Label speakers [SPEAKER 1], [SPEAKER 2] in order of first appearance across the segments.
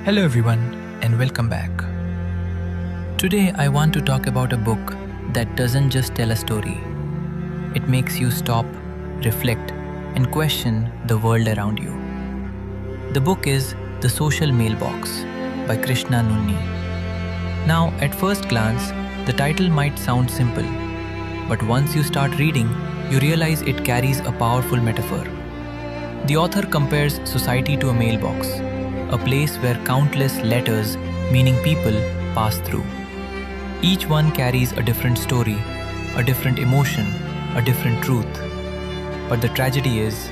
[SPEAKER 1] Hello everyone and welcome back. Today I want to talk about a book that doesn't just tell a story. It makes you stop, reflect, and question the world around you. The book is The Social Mailbox by Krishnanunni. Now, at first glance, the title might sound simple, but once you start reading, you realize it carries a powerful metaphor. The author compares society to a mailbox, a place where countless letters, meaning people, pass through. Each one carries a different story, a different emotion, a different truth. But the tragedy is,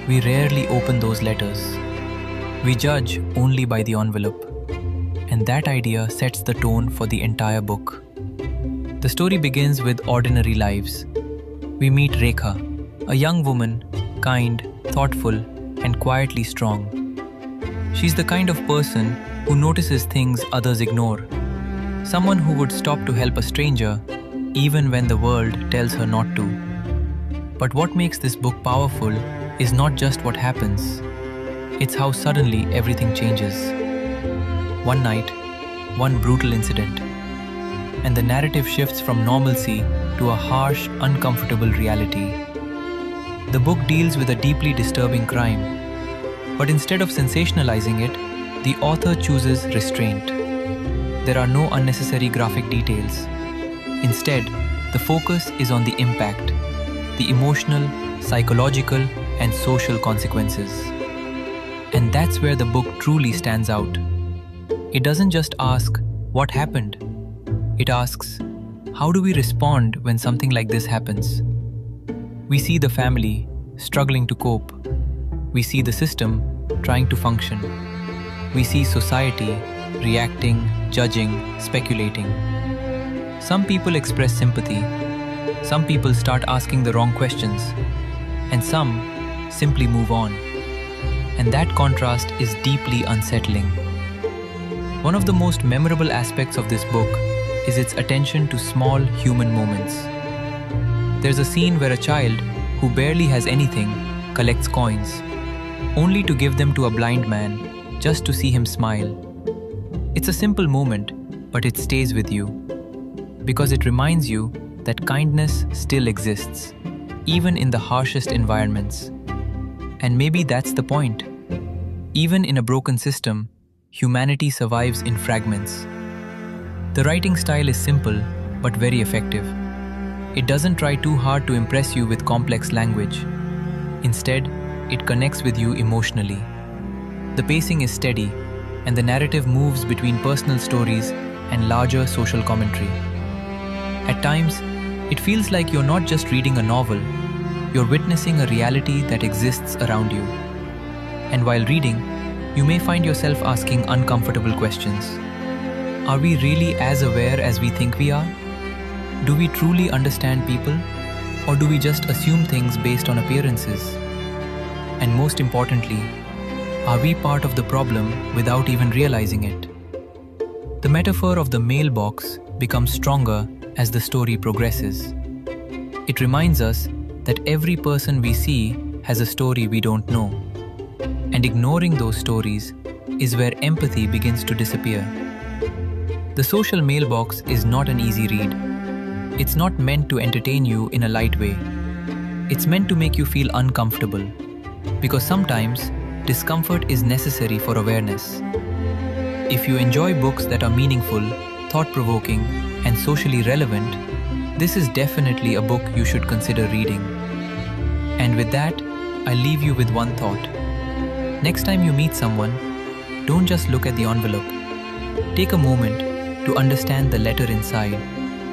[SPEAKER 1] we rarely open those letters. We judge only by the envelope. And that idea sets the tone for the entire book. The story begins with ordinary lives. We meet Rekha, a young woman, kind, thoughtful, and quietly strong. She's the kind of person who notices things others ignore. Someone who would stop to help a stranger, even when the world tells her not to. But what makes this book powerful is not just what happens. It's how suddenly everything changes. One night, one brutal incident, and the narrative shifts from normalcy to a harsh, uncomfortable reality. The book deals with a deeply disturbing crime, but instead of sensationalizing it, the author chooses restraint. There are no unnecessary graphic details. Instead, the focus is on the impact, the emotional, psychological, and social consequences. And that's where the book truly stands out. It doesn't just ask, what happened? It asks, how do we respond when something like this happens? We see the family struggling to cope. We see the system trying to function. We see society reacting, judging, speculating. Some people express sympathy. Some people start asking the wrong questions. And some simply move on. And that contrast is deeply unsettling. One of the most memorable aspects of this book is its attention to small human moments. There's a scene where a child who barely has anything collects coins, only to give them to a blind man just to see him smile. It's a simple moment, but it stays with you, because it reminds you that kindness still exists, even in the harshest environments. And maybe that's the point. Even in a broken system, humanity survives in fragments. The writing style is simple, but very effective. It doesn't try too hard to impress you with complex language. Instead, it connects with you emotionally. The pacing is steady, and the narrative moves between personal stories and larger social commentary. At times, it feels like you're not just reading a novel, you're witnessing a reality that exists around you. And while reading, you may find yourself asking uncomfortable questions. Are we really as aware as we think we are? Do we truly understand people? Or do we just assume things based on appearances? And most importantly, are we part of the problem without even realizing it? The metaphor of the mailbox becomes stronger as the story progresses. It reminds us that every person we see has a story we don't know. And ignoring those stories is where empathy begins to disappear. The Social Mailbox is not an easy read. It's not meant to entertain you in a light way. It's meant to make you feel uncomfortable. Because sometimes, discomfort is necessary for awareness. If you enjoy books that are meaningful, thought-provoking, and socially relevant, this is definitely a book you should consider reading. And with that, I leave you with one thought. Next time you meet someone, don't just look at the envelope. Take a moment to understand the letter inside